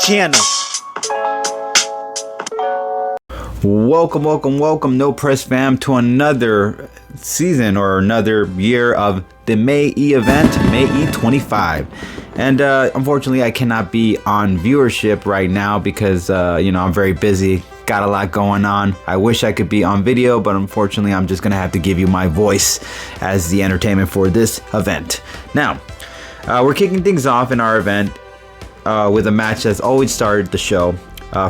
channel. Welcome, No Press fam, to another season or another year of the May E event, May E25. And unfortunately, I cannot be on viewership right now because, I'm very busy. Got a lot going on. I wish I could be on video, but unfortunately, I'm just going to have to give you my voice as the entertainment for this event. Now, we're kicking things off in our event with a match that's always started the show.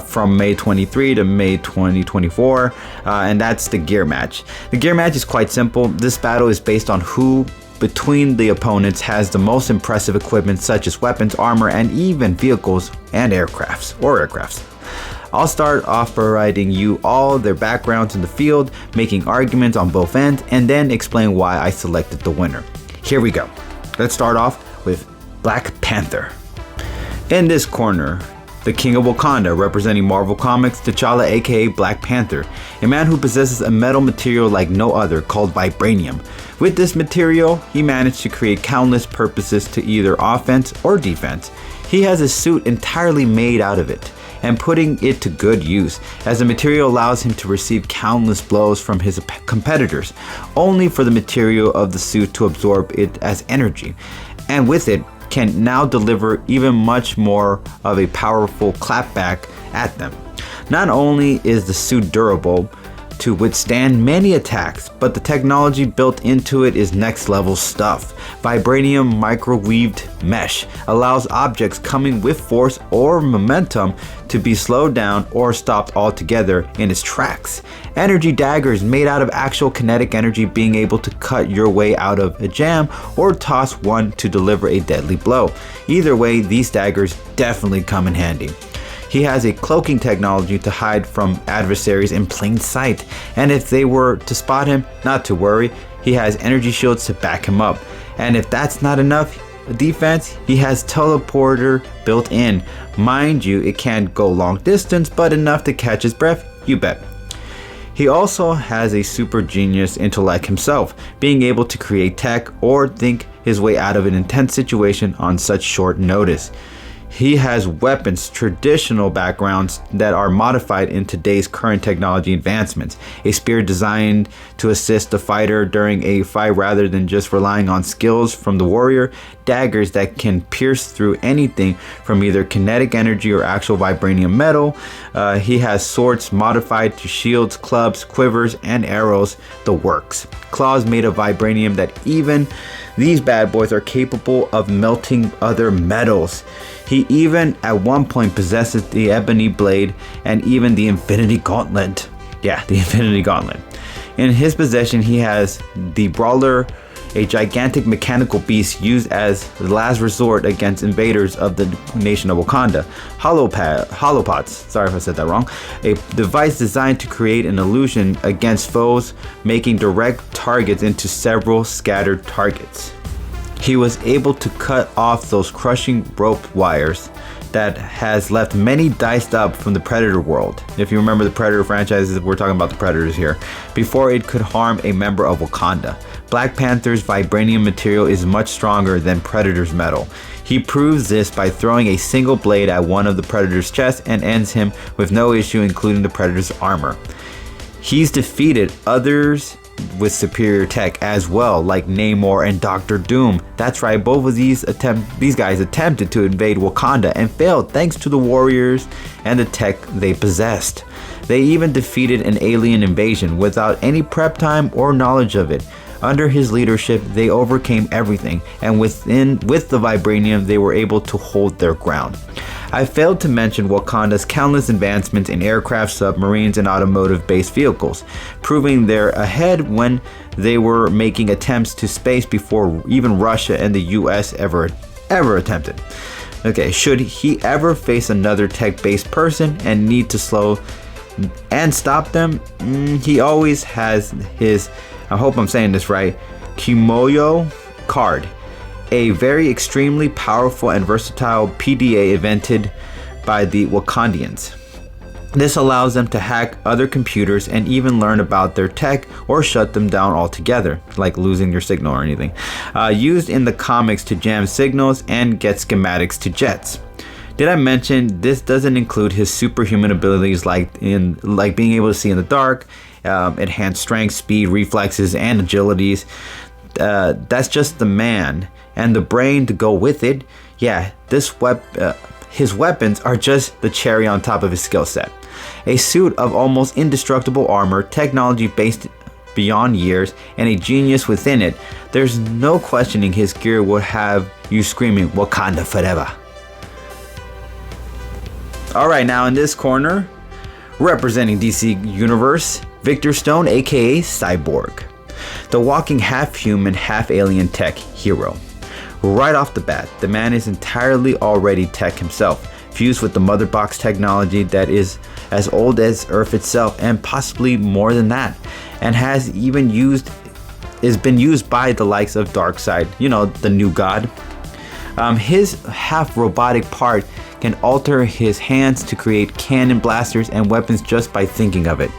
From May 23 to May 2024, and that's the gear match. The gear match is quite simple. This battle is based on who between the opponents has the most impressive equipment, such as weapons, armor, and even vehicles and aircrafts. I'll start off by writing you all their backgrounds in the field, making arguments on both ends, and then explain why I selected the winner. Here we go. Let's start off with Black Panther. In this corner, the King of Wakanda, representing Marvel Comics, T'Challa aka Black Panther, a man who possesses a metal material like no other called vibranium. With this material, he managed to create countless purposes to either offense or defense. He has a suit entirely made out of it, and putting it to good use, as the material allows him to receive countless blows from his competitors, only for the material of the suit to absorb it as energy, and with it, can now deliver even much more of a powerful clapback at them. Not only is the suit durable to withstand many attacks, but the technology built into it is next level stuff. Vibranium microweaved mesh allows objects coming with force or momentum to be slowed down or stopped altogether in its tracks. Energy daggers made out of actual kinetic energy, being able to cut your way out of a jam or toss one to deliver a deadly blow. Either way, these daggers definitely come in handy. He has a cloaking technology to hide from adversaries in plain sight, and if they were to spot him, not to worry, he has energy shields to back him up. And if that's not enough defense, he has teleporter built in. Mind you, it can't go long distance, but enough to catch his breath, you bet. He also has a super genius intellect himself, being able to create tech or think his way out of an intense situation on such short notice. He has weapons, traditional backgrounds that are modified in today's current technology advancements. A spear designed to assist the fighter during a fight rather than just relying on skills from the warrior. Daggers that can pierce through anything from either kinetic energy or actual vibranium metal. He has swords modified to shields, clubs, quivers, and arrows, the works. Claws made of vibranium that even these bad boys are capable of melting other metals. He even at one point possesses the ebony blade and even the infinity gauntlet. Yeah, the infinity gauntlet. In his possession, he has the brawler, a gigantic mechanical beast used as the last resort against invaders of the nation of Wakanda. Holopods, sorry if I said that wrong. A device designed to create an illusion against foes, making direct targets into several scattered targets. He was able to cut off those crushing rope wires that has left many diced up from the Predator world. If you remember the Predator franchises, we're talking about the Predators here, before it could harm a member of Wakanda. Black Panther's vibranium material is much stronger than Predator's metal. He proves this by throwing a single blade at one of the Predator's chests and ends him with no issue, including the Predator's armor. He's defeated others with superior tech as well, like Namor and Doctor Doom. That's right, both of these guys attempted to invade Wakanda and failed thanks to the warriors and the tech they possessed. They even defeated an alien invasion without any prep time or knowledge of it. Under his leadership, they overcame everything, and with the vibranium, they were able to hold their ground. I failed to mention Wakanda's countless advancements in aircraft, submarines, and automotive-based vehicles, proving they're ahead when they were making attempts to space before even Russia and the US ever attempted. Okay, should he ever face another tech-based person and need to slow and stop them, he always has his, I hope I'm saying this right, Kimoyo card, a very extremely powerful and versatile PDA invented by the Wakandians. This allows them to hack other computers and even learn about their tech or shut them down altogether, like losing your signal or anything. Used in the comics to jam signals and get schematics to jets. Did I mention this doesn't include his superhuman abilities like being able to see in the dark, enhanced strength, speed, reflexes, and agilities. That's just the man, and the brain to go with it. Yeah, his weapons are just the cherry on top of his skill set. A suit of almost indestructible armor, technology based beyond years, and a genius within it. There's no questioning his gear would have you screaming Wakanda forever. Alright, now in this corner, representing DC Universe, Victor Stone, aka Cyborg. The walking half-human, half-alien tech hero. Right off the bat, the man is entirely already tech himself, fused with the mother box technology that is as old as Earth itself and possibly more than that, and has even been used by the likes of Darkseid, the new god. His half-robotic part can alter his hands to create cannon blasters and weapons just by thinking of it.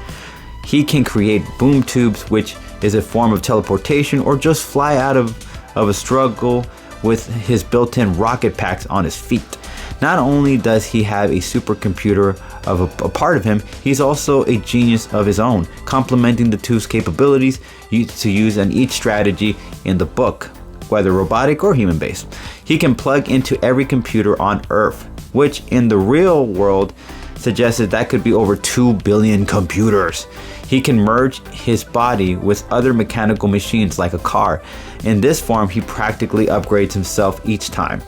He can create boom tubes, which is a form of teleportation, or just fly out of a struggle with his built-in rocket packs on his feet. Not only does he have a supercomputer of a part of him, he's also a genius of his own, complementing the two's capabilities to use in each strategy in the book, whether robotic or human-based. He can plug into every computer on Earth, which in the real world suggested that could be over 2 billion computers. He can merge his body with other mechanical machines like a car. In this form, he practically upgrades himself each time.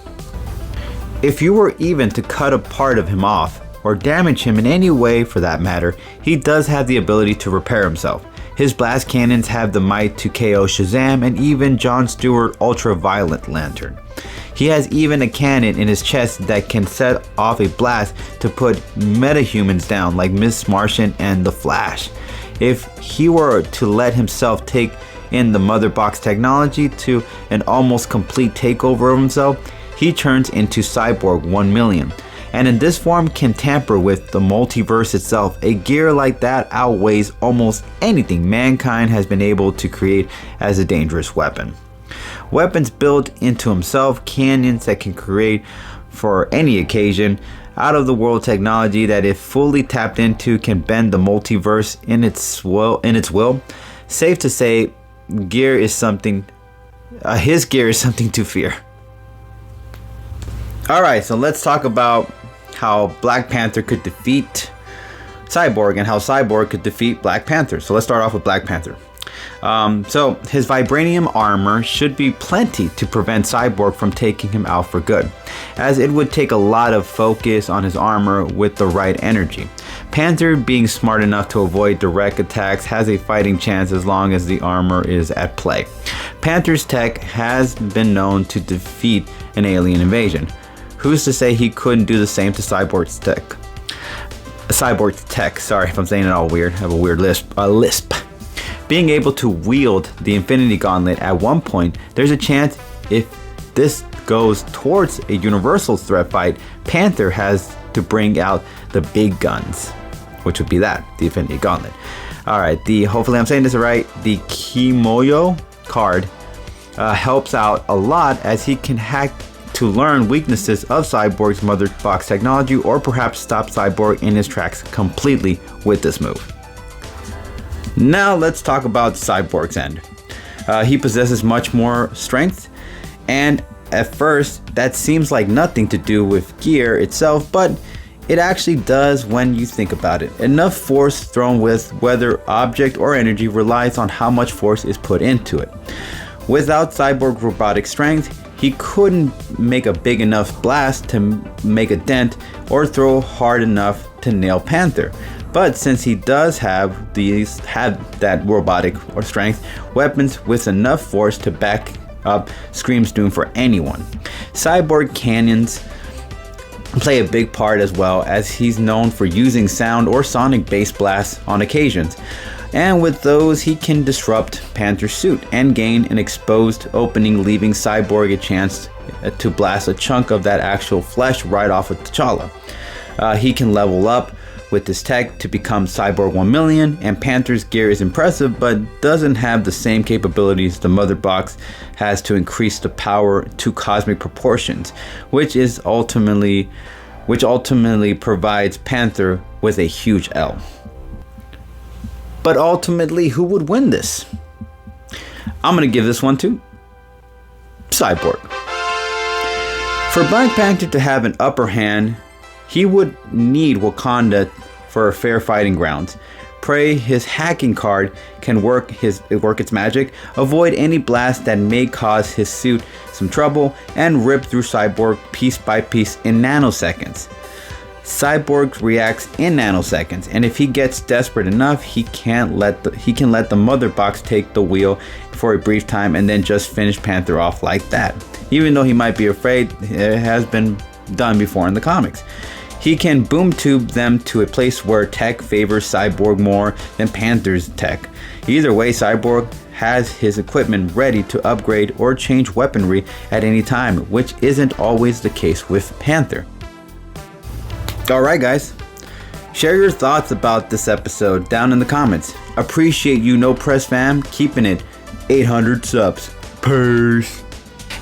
If you were even to cut a part of him off, or damage him in any way for that matter, he does have the ability to repair himself. His blast cannons have the might to KO Shazam and even Jon Stewart Ultraviolet Lantern. He has even a cannon in his chest that can set off a blast to put metahumans down like Miss Martian and The Flash. If he were to let himself take in the mother box technology to an almost complete takeover of himself, he turns into Cyborg 1 million, and in this form can tamper with the multiverse itself. A gear like that outweighs almost anything mankind has been able to create as a dangerous weapon. Weapons built into himself, cannons that can create for any occasion, out of the world technology that if fully tapped into can bend the multiverse in its will. Safe to say, his gear is something to fear. Alright, so let's talk about how Black Panther could defeat Cyborg and how Cyborg could defeat Black Panther. So let's start off with Black Panther. So his vibranium armor should be plenty to prevent Cyborg from taking him out for good, as it would take a lot of focus on his armor with the right energy. Panther, being smart enough to avoid direct attacks, has a fighting chance as long as the armor is at play. Panther's tech has been known to defeat an alien invasion. Who's to say he couldn't do the same to Cyborg's tech? Sorry if I'm saying it all weird. I have a weird lisp. Being able to wield the Infinity Gauntlet at one point, there's a chance if this goes towards a universal threat fight, Panther has to bring out the big guns, which would be the Infinity Gauntlet. Alright, hopefully I'm saying this right, the Kimoyo card helps out a lot as he can hack to learn weaknesses of Cyborg's mother box technology, or perhaps stop Cyborg in his tracks completely with this move. Now let's talk about Cyborg's end. He possesses much more strength, and at first that seems like nothing to do with gear itself, but it actually does when you think about it. Enough force thrown with whether object or energy relies on how much force is put into it. Without Cyborg's robotic strength, he couldn't make a big enough blast to make a dent or throw hard enough to nail Panther. But since he does have that robotic or strength, weapons with enough force to back up screams doom for anyone. Cyborg cannons play a big part as well, as he's known for using sound or sonic based blasts on occasions. And with those, he can disrupt Panther's suit and gain an exposed opening, leaving Cyborg a chance to blast a chunk of that actual flesh right off of T'Challa. He can level up with this tech to become Cyborg 1 million, and Panther's gear is impressive but doesn't have the same capabilities the mother box has to increase the power to cosmic proportions, which is ultimately which ultimately provides Panther with a huge L. But ultimately, who would win this? I'm going to give this one to Cyborg. For Black Panther to have an upper hand, he would need Wakanda for a fair fighting grounds. Pray his hacking card can work its magic, avoid any blast that may cause his suit some trouble, and rip through Cyborg piece by piece in nanoseconds. Cyborg reacts in nanoseconds, and if he gets desperate enough, he can let the mother box take the wheel for a brief time and then just finish Panther off like that. Even though he might be afraid, it has been done before in the comics. He can boom tube them to a place where tech favors Cyborg more than Panther's tech. Either way, Cyborg has his equipment ready to upgrade or change weaponry at any time, which isn't always the case with Panther. Alright guys, share your thoughts about this episode down in the comments. Appreciate you, No Press fam, keeping it 800 subs. Peace.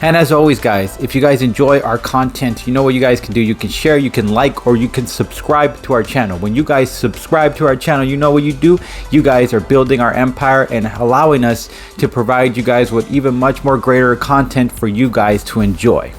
And as always guys, if you guys enjoy our content, you know what you guys can do. You can share, you can like, or you can subscribe to our channel. When you guys subscribe to our channel, you know what you do. You guys are building our empire and allowing us to provide you guys with even much more greater content for you guys to enjoy.